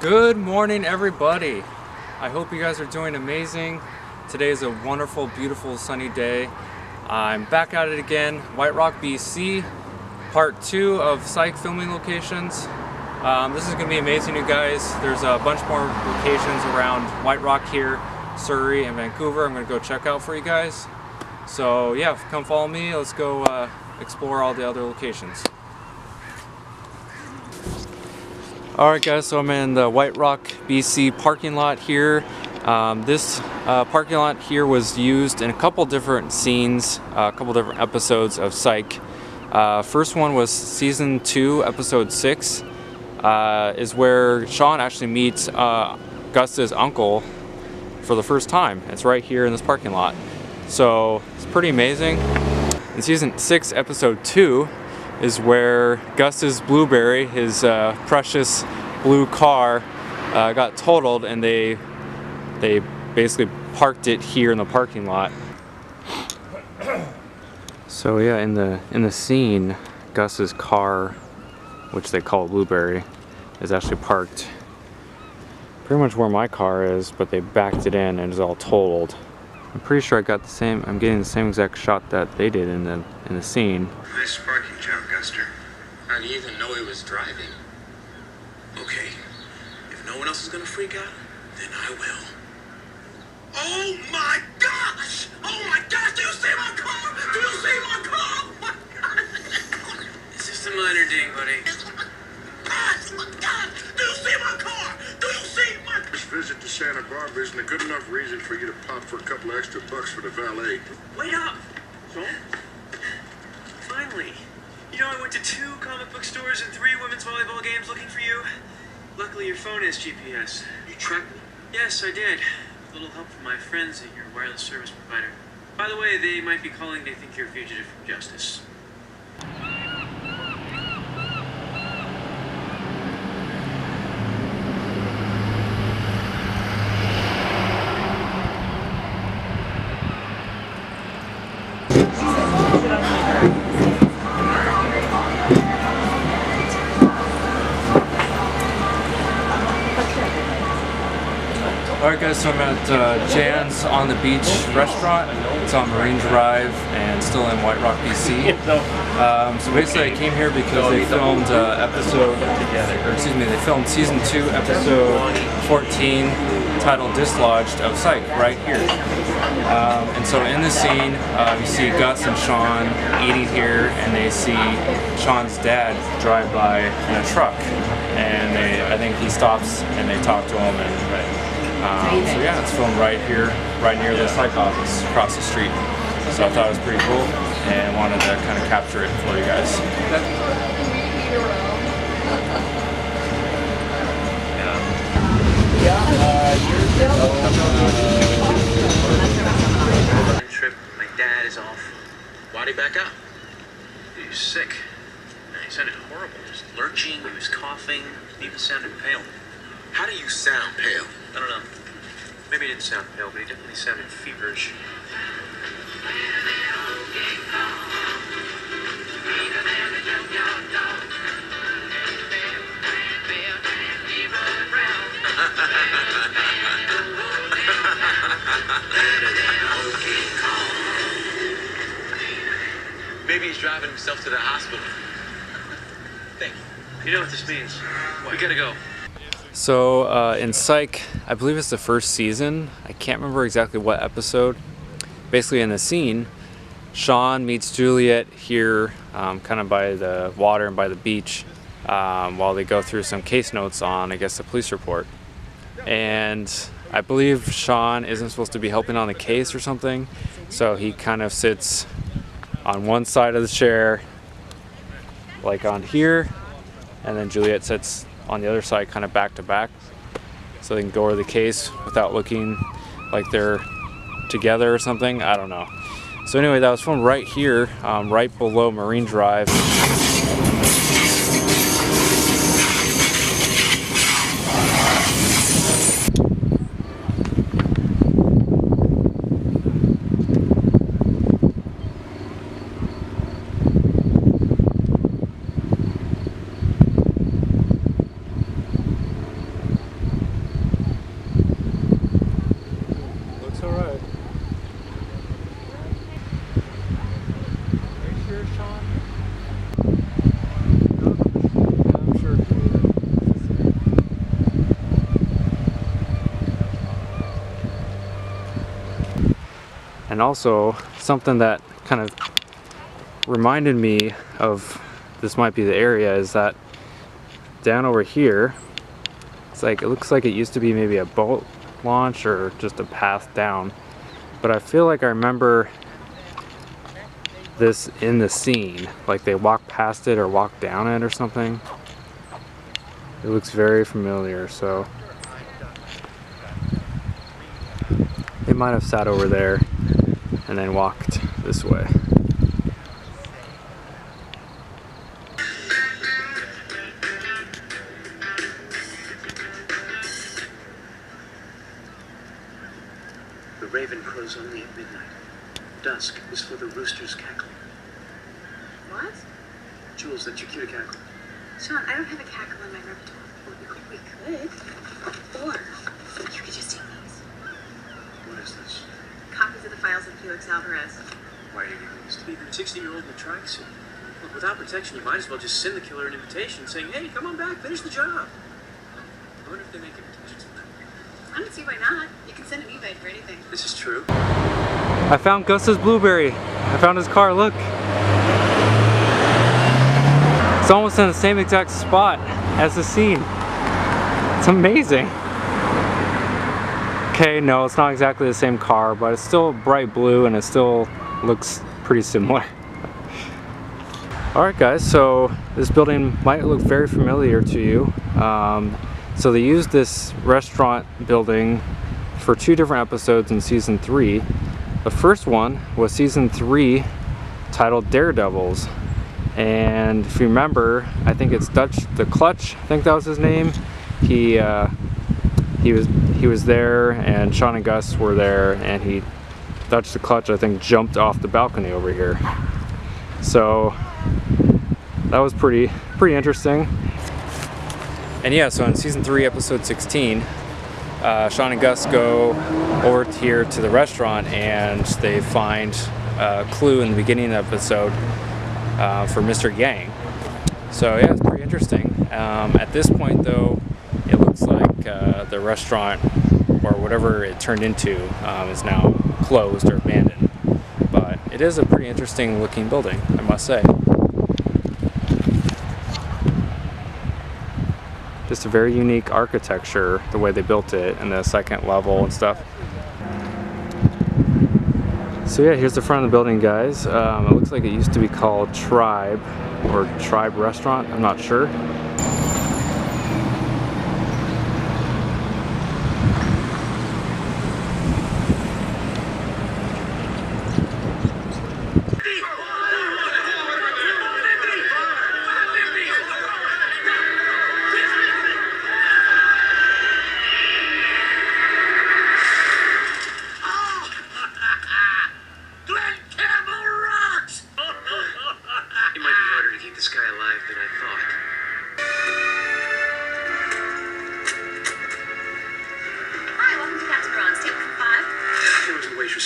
Good morning, everybody. I hope you guys are doing amazing. Today is a wonderful, beautiful, sunny day. I'm back at it again, White Rock, BC, part 2 of Psych filming locations. This is going to be amazing, you guys. There's a bunch more locations around White Rock here, Surrey, and Vancouver. I'm going to go check out for you guys. So yeah, come follow me. Let's go explore all the other locations. Alright guys, so I'm in the White Rock, BC parking lot here. This parking lot here was used in a couple different scenes, a couple different episodes of Psych. First one was season 2, episode 6, is where Sean actually meets Gus's uncle for the first time. It's right here in this parking lot. So it's pretty amazing. In season 6, episode 2, is where Gus's Blueberry, his precious blue car, got totaled, and they basically parked it here in the parking lot. So yeah, in the scene, Gus's car, which they call Blueberry, is actually parked pretty much where my car is, but they backed it in and it's all totaled. I'm pretty sure I'm getting the same exact shot that they did in the scene. Nice parking job, Guster. How do you even know he was driving? Okay, if no one else is gonna freak out, then I will. Oh my gosh! Oh my gosh! Do you see my car? Do you see my car? Oh my God. It's just a minor ding, buddy. Gosh, my God! Do you see my car? Do you see my... This visit to Santa Barbara isn't a good enough reason for you to pop for a couple of extra bucks for the valet. Wait up! So? Finally. You know, I went to 2 comic book stores and 3 women's volleyball games looking for you. Luckily, your phone has GPS. You tracked me? Yes, I did. A little help from my friends at your wireless service provider. By the way, they might be calling. They think you're a fugitive from justice. Alright guys, so I'm at Jan's on the Beach restaurant. It's on Marine Drive and still in White Rock, BC. So basically I came here because they filmed they filmed season 2, episode 14, titled Dislodged of Psych, right here. And so in the scene, you see Gus and Sean eating here, and they see Sean's dad drive by in a truck. And I think he stops and they talk to him, and so yeah, it's filmed right here, right near the Psych office, across the street. So I thought it was pretty cool and wanted to kind of capture it for you guys. Trip, my dad is off. Why'd he back out? He was sick. He sounded horrible. He was lurching, he was coughing, he even sounded pale. How do you sound pale? I don't know. Maybe he didn't sound pale, but he definitely sounded feverish. Maybe he's driving himself to the hospital. Thank you. You know what this means. We gotta go. So in Psych, I believe it's the first season. I can't remember exactly what episode. Basically in the scene, Sean meets Juliet here kind of by the water and by the beach while they go through some case notes on, I guess, the police report. And I believe Sean isn't supposed to be helping on the case or something, so he kind of sits on one side of the chair, like on here, and then Juliet sits on the other side, kind of back to back, so they can go over the case without looking like they're together or something. I don't know. So anyway, that was filmed right here, right below Marine Drive. And also something that kind of reminded me of this might be the area is that down over here, it's like, it looks like it used to be maybe a boat launch or just a path down, but I feel like I remember this in the scene, like they walk past it or walk down it or something. It looks very familiar, so they might have sat over there and then walked this way. The raven crows only at midnight. Dusk is for the rooster's cackle. What? Jules, that's your cue to cackle. Sean, I don't have a cackle in my repertoire. We could. Or you could just take these. What is this? Copies of the files of Felix Alvarez. Why are you giving this to me? You're a 16-year-old in a tracksuit. Look, without protection, you might as well just send the killer an invitation saying, hey, come on back, finish the job. I wonder if they make invitations for that. I don't see why not. You can send an invite for anything. This is true. I found Gus's blueberry. I found his car, look. It's almost in the same exact spot as the scene. It's amazing. Okay, no, it's not exactly the same car, but it's still bright blue and it still looks pretty similar. Alright guys, so this building might look very familiar to you. So they used this restaurant building for 2 different episodes in season 3. The first one was season 3, titled Daredevils. And if you remember, I think it's Dutch the Clutch, I think that was his name. He was there, and Sean and Gus were there, and Dutch the Clutch, I think, jumped off the balcony over here. So that was pretty interesting. And yeah, so in season 3, episode 16, Sean and Gus go over here to the restaurant, and they find a clue in the beginning of the episode for Mr. Yang. So yeah, it's pretty interesting. At this point though, it looks like the restaurant, or whatever it turned into, is now closed or abandoned. But it is a pretty interesting looking building, I must say. Just a very unique architecture, the way they built it, and the second level and stuff. So yeah, here's the front of the building, guys. It looks like it used to be called Tribe, or Tribe Restaurant, I'm not sure.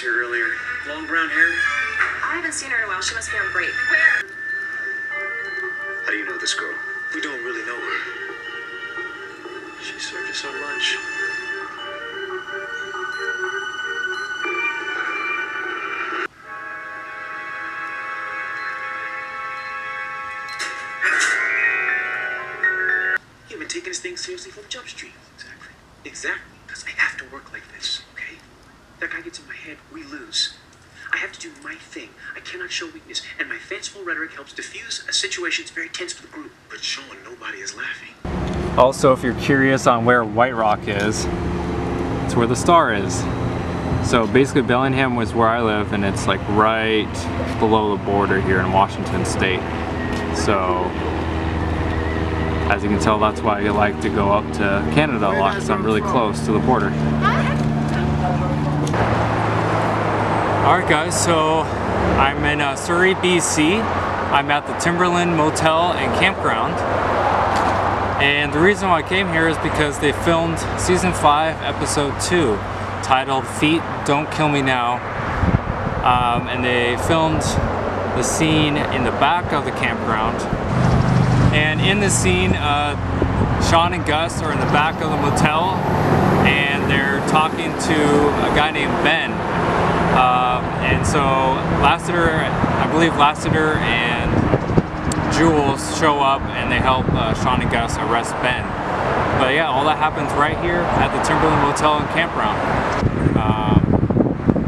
Here earlier. Long brown hair? I haven't seen her in a while. She must be on break. Where? How do you know this girl? We don't really know her. She served us our lunch. You've been taking this thing seriously from Jump Street. Exactly. Exactly. Because I have to work like this, okay? That guy gets in my head, we lose. I have to do my thing. I cannot show weakness, and my fanciful rhetoric helps diffuse a situation that's very tense for the group. But Sean, nobody is laughing. Also, if you're curious on where White Rock is, it's where the Star is. So basically Bellingham was where I live, and it's like right below the border here in Washington State. So as you can tell, that's why I like to go up to Canada a lot, because I'm really close to the border. Alright guys, so I'm in Surrey, BC. I'm at the Timberland Motel and Campground. And the reason why I came here is because they filmed season 5, episode 2, titled Feet Don't Kill Me Now. And they filmed the scene in the back of the campground. And in the scene, Sean and Gus are in the back of the motel, and they're talking to a guy named Ben. And so I believe Lassiter and Jules show up and they help Sean and Gus arrest Ben. But yeah, all that happens right here at the Timberland Motel and Campground.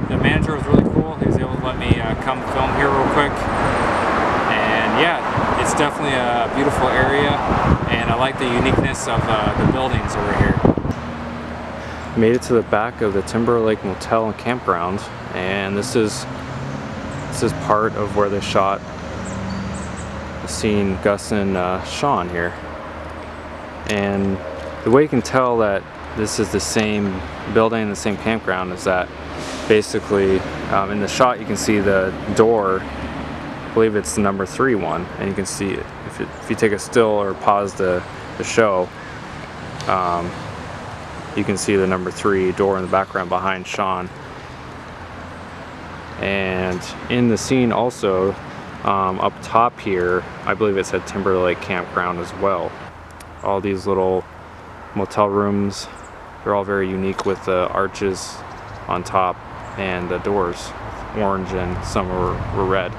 The manager was really cool. He was able to let me come film here real quick. And yeah, it's definitely a beautiful area, and I like the uniqueness of the buildings over here. Made it to the back of the Timberlake Motel and Campground, and this is part of where they shot the scene Gus and Sean here. And the way you can tell that this is the same building, the same campground, is that basically in the shot you can see the door. I believe it's the number 3 one, and you can see it if you take a still or pause the show. You can see the number 3 door in the background behind Sean. And in the scene also, up top here, I believe it said Timberlake Campground as well. All these little motel rooms, they're all very unique with the arches on top and the doors, orange and some were red.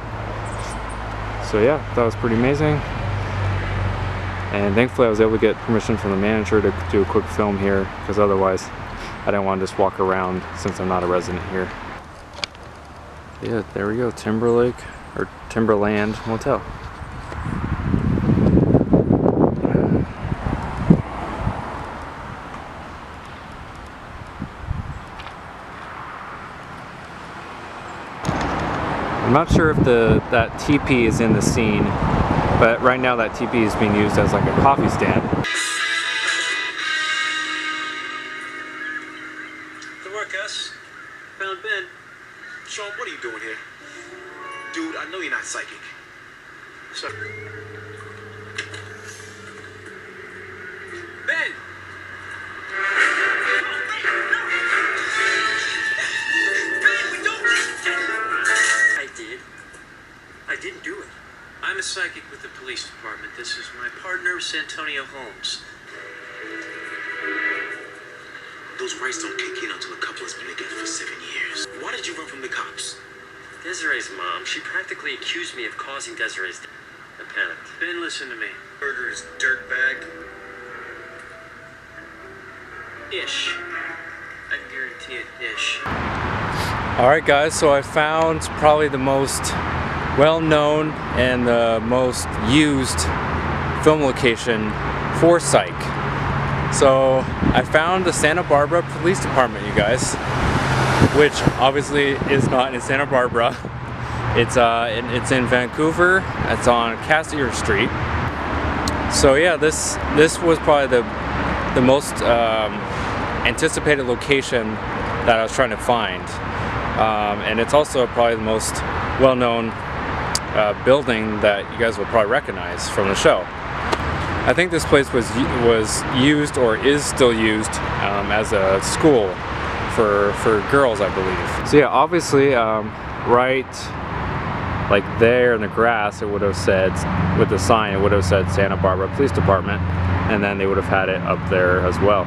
So yeah, that was pretty amazing. And thankfully I was able to get permission from the manager to do a quick film here, because otherwise I didn't want to just walk around since I'm not a resident here. Yeah, there we go, Timberlake, or Timberland Motel. I'm not sure if that teepee is in the scene, but right now that teepee is being used as like a coffee stand. Good work, Gus. Found Ben. Sean, what are you doing here? Dude, I know you're not psychic. So... Ben! I didn't do it. I'm a psychic with the police department. This is my partner, Santonio Holmes. Those rights don't kick in until a couple has been together for 7 years. Why did you run from the cops? Desiree's mom, she practically accused me of causing Desiree's death. I panicked. Ben, listen to me. Murderous dirtbag. Ish. I guarantee it, ish. Alright guys, so I found probably the most well-known and the most used film location for Psych. So I found the Santa Barbara Police Department, you guys, which obviously is not in Santa Barbara. It's in Vancouver. It's on Cassier Street. So yeah, this was probably the most anticipated location that I was trying to find, and it's also probably the most well-known building that you guys will probably recognize from the show. I think this place was used, or is still used, as a school for girls, I believe. So yeah, obviously, right like there in the grass, it would have said, with the sign, it would have said Santa Barbara Police Department, and then they would have had it up there as well.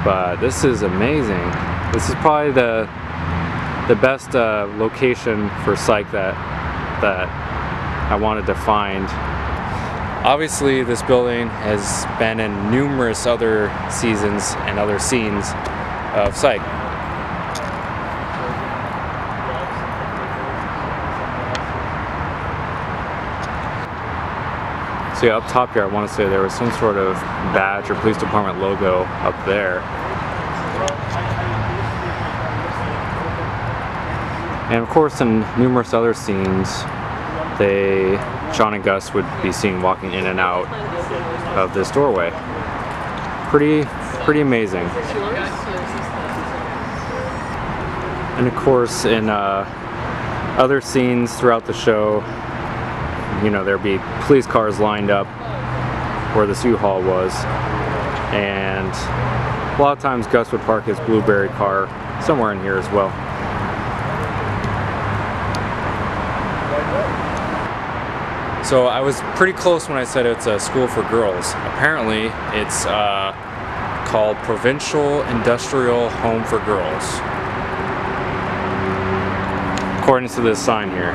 But this is amazing. This is probably the best location for Psych that I wanted to find. Obviously this building has been in numerous other seasons and other scenes of Psych. So yeah, up top here I want to say there was some sort of badge or police department logo up there. And of course in numerous other scenes, Sean and Gus would be seen walking in and out of this doorway. Pretty amazing. And of course in other scenes throughout the show, you know, there'd be police cars lined up where the U-Haul was, and a lot of times Gus would park his Blueberry car somewhere in here as well. So I was pretty close when I said it's a school for girls. Apparently it's called Provincial Industrial Home for Girls. according to this sign here.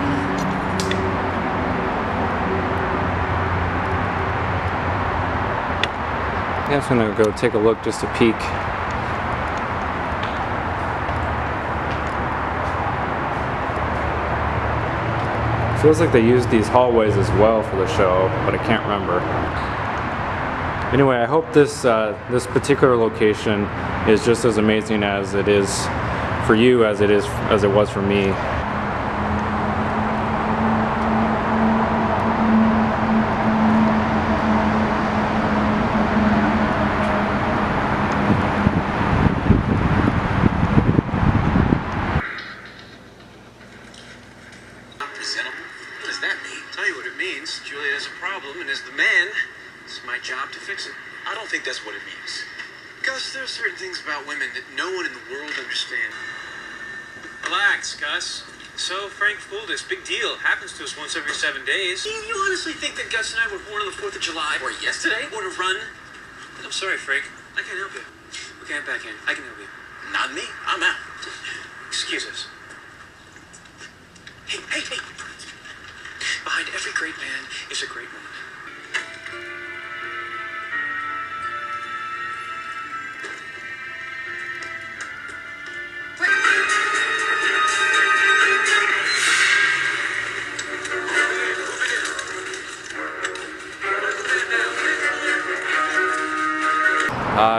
I'm just gonna go take a look just to peek. Feels like they used these hallways as well for the show, but I can't remember. Anyway, I hope this this particular location is just as amazing as it is for you as it was for me. What does that mean? Tell you what it means. Juliet has a problem, and as the man, it's my job to fix it. I don't think that's what it means. Gus, there are certain things about women that no one in the world understands. Relax, Gus. So, Frank fooled us. Big deal. Happens to us once every 7 days. You honestly think that Gus and I were born on the 4th of July? Or yesterday? Or to run? I'm sorry, Frank. I can't help you. Okay, I'm back in. I can help you. Not me. I'm out. Excuse us. Hey, hey, hey! Behind every great man is a great woman.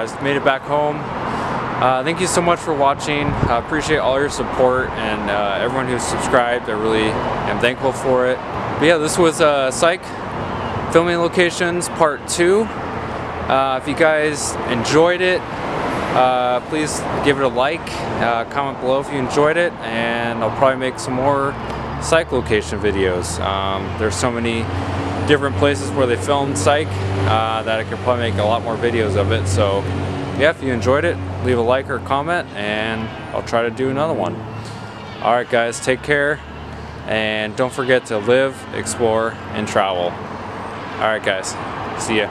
Just made it back home. Thank you so much for watching. I appreciate all your support and everyone who's subscribed. I really am thankful for it. But yeah, this was Psych filming locations part 2. If you guys enjoyed it, please give it a like, comment below if you enjoyed it, and I'll probably make some more Psych location videos. There's so many different places where they filmed Psych that I could probably make a lot more videos of it. So yeah, if you enjoyed it, leave a like or comment, and I'll try to do another one. Alright guys, take care, and don't forget to live, explore, and travel. Alright guys, see ya.